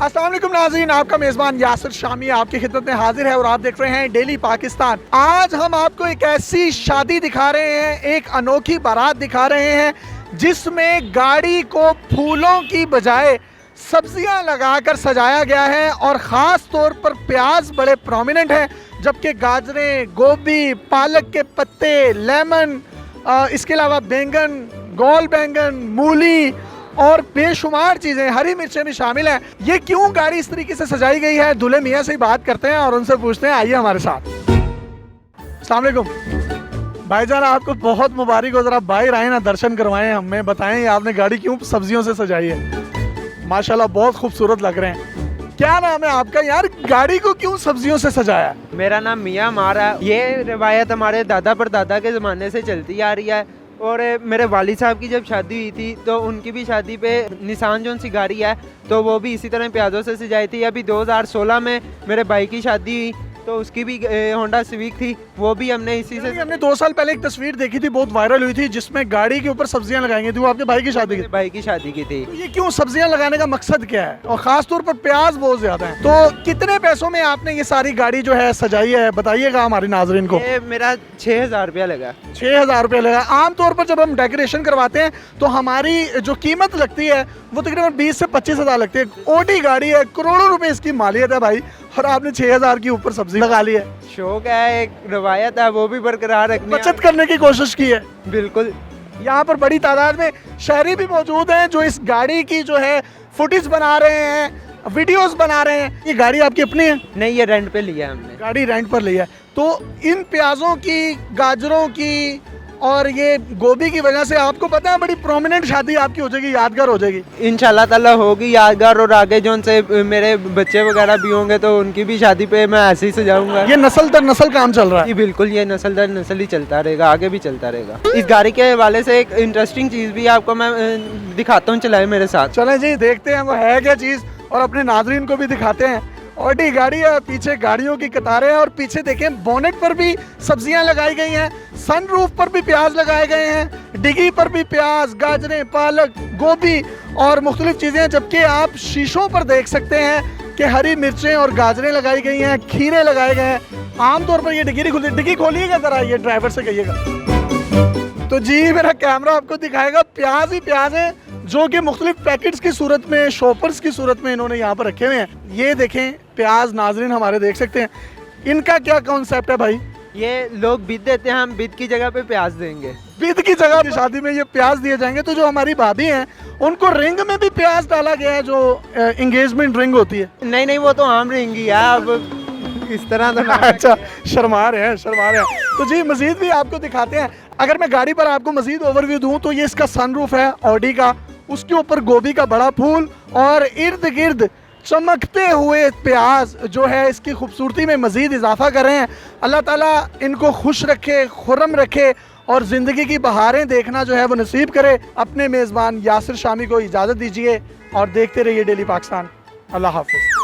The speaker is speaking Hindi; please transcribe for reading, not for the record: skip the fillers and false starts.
अस्सलाम वालेकुम नाज़रीन, आपका मेज़बान यासिर शामी आपकी खिदमत में हाजिर है और आप देख रहे हैं डेली पाकिस्तान। आज हम आपको एक ऐसी शादी दिखा रहे हैं, एक अनोखी बारात दिखा रहे हैं जिसमें गाड़ी को फूलों की बजाय सब्जियां लगाकर सजाया गया है और ख़ास तौर पर प्याज बड़े प्रोमिनेंट हैं, जबकि गाजरें, गोभी, पालक के पत्ते, लेमन, इसके अलावा बैंगन, गोल बैंगन, मूली और बेशुमार चीज़ें, हरी मिर्चें भी शामिल हैं। ये क्यों गाड़ी इस तरीके से सजाई गई है, दूल्हे मियाँ से ही बात करते हैं और उनसे पूछते हैं। आइए हमारे साथ। अस्सलाम वालेकुम भाईजान, आपको बहुत मुबारक हो। ज़रा बाहर आए ना, दर्शन करवाएं, हमें बताएं आपने गाड़ी क्यों सब्जियों से सजाई है। माशाल्लाह बहुत खूबसूरत लग रहे हैं। क्या नाम है आपका यार, गाड़ी को क्यों सब्जियों से सजाया? मेरा नाम मियाँ मार है। ये रिवायत हमारे दादा परदादा के ज़माने से चलती आ रही है और मेरे वालिद साहब की जब शादी हुई थी तो उनकी भी शादी पे निसान जो सी गाड़ी है तो वो भी इसी तरह प्याज़ों से सजाई थी। अभी 2016 में मेरे भाई की शादी हुई तो उसकी भी होंडा सिविक थी, वो भी हमने इसी से। हमने 2 साल पहले एक तस्वीर देखी थी, बहुत वायरल हुई थी, जिसमें गाड़ी के ऊपर सब्जियां लगाई गई थी। वो आपके भाई की शादी की? भाई की शादी की थी। तो ये क्यों सब्जियां लगाने का मकसद क्या है, और खास तौर पर प्याज बहुत ज्यादा है, तो कितने पैसों में आपने ये सारी गाड़ी जो है सजाई है, बताइएगा हमारे नाजरीन को। ये मेरा 6000 रुपया लगा। 6000 रुपया लगा। आमतौर पर जब हम डेकोरेशन करवाते हैं तो हमारी जो कीमत लगती है वो तकरीबन 20 से 25 हज़ार लगती है। ओडी गाड़ी है, करोड़ों रुपए इसकी मालियत है भाई, और आपने 6000 की ऊपर सब्जी लगा ली है। शौक है, एक रवायत है, वो भी बरकरार रखनी, बचत करने की कोशिश की है। बिल्कुल। यहाँ पर बड़ी तादाद में शहरी भी मौजूद हैं जो इस गाड़ी की जो है फुटेज बना रहे हैं, वीडियोस बना रहे हैं। ये गाड़ी आपकी अपनी है? नहीं, ये रेंट पे लिया है हमने। गाड़ी रेंट पर ली है। तो इन प्याजों की, गाजरों की और ये गोभी की वजह से आपको पता है बड़ी प्रोमिनेंट शादी आपकी हो जाएगी, यादगार हो जाएगी इंशाल्लाह ताला होगी यादगार। और आगे जो उनसे मेरे बच्चे वगैरह भी होंगे तो उनकी भी शादी पे मैं ऐसे ही सजाऊंगा। ये नस्ल दर नस्ल काम चल रहा है। जी बिल्कुल, ये नस्ल दर नस्ल ही चलता रहेगा, आगे भी चलता रहेगा। इस गाड़ी के हवाले से एक इंटरेस्टिंग चीज़ भी आपको मैं दिखाता हूँ, चलाए मेरे साथ। चलें जी, देखते हैं वो है क्या चीज़ और अपने नाजरीन को भी दिखाते हैं। ऑडी गाड़ी है, पीछे गाड़ियों की कतारें हैं और पीछे देखें बोनेट पर भी सब्जियां लगाई गई हैं, सनरूफ पर भी प्याज लगाए गए हैं, डिगी पर भी प्याज, गाजरें, पालक, गोभी और मुख्तलिफ चीज़ें, जबकि आप शीशों पर देख सकते हैं कि हरी मिर्चें और गाजरें लगाई गई हैं, खीरे लगाए गए हैं। आमतौर पर ये डिगी खोलिएगा ज़रा, ये ड्राइवर से कहिएगा। तो जी मेरा कैमरा आपको दिखाएगा, प्याज ही प्याज है जो कि मुख्तलिफ पैकेट्स की सूरत में, शॉपर्स की सूरत में इन्होंने यहाँ पर रखे हुए हैं। ये देखें प्याज, नाजरीन हमारे देख सकते हैं। इनका क्या कॉन्सेप्ट है भाई? ये लोग बिद देते हैं, हम बिद की जगह पे प्याज देंगे। बिद की जगह शादी में ये प्याज दिए जाएंगे। तो जो हमारी भाभी हैं उनको रिंग में भी प्याज डाला गया है, जो एंगेजमेंट रिंग होती है। नहीं नहीं, वो तो आम रिंग ही है, अब इस तरह तो अच्छा, शर्मा रहे हैं। तो जी मजीद भी आपको दिखाते हैं। अगर मैं गाड़ी पर आपको मजीद ओवरव्यू दूं तो ये इसका सनरूफ है ऑडी का, उसके ऊपर गोभी का बड़ा फूल और इर्द गिर्द चमकते हुए प्याज जो है इसकी खूबसूरती में मज़ीद इजाफा कर रहे हैं। अल्लाह ताला इनको खुश रखे, खुर्रम रखे और ज़िंदगी की बहारें देखना जो है वो नसीब करे। अपने मेज़बान यासिर शामी को इजाज़त दीजिए और देखते रहिए डेली पाकिस्तान। अल्लाह हाफ़िज़।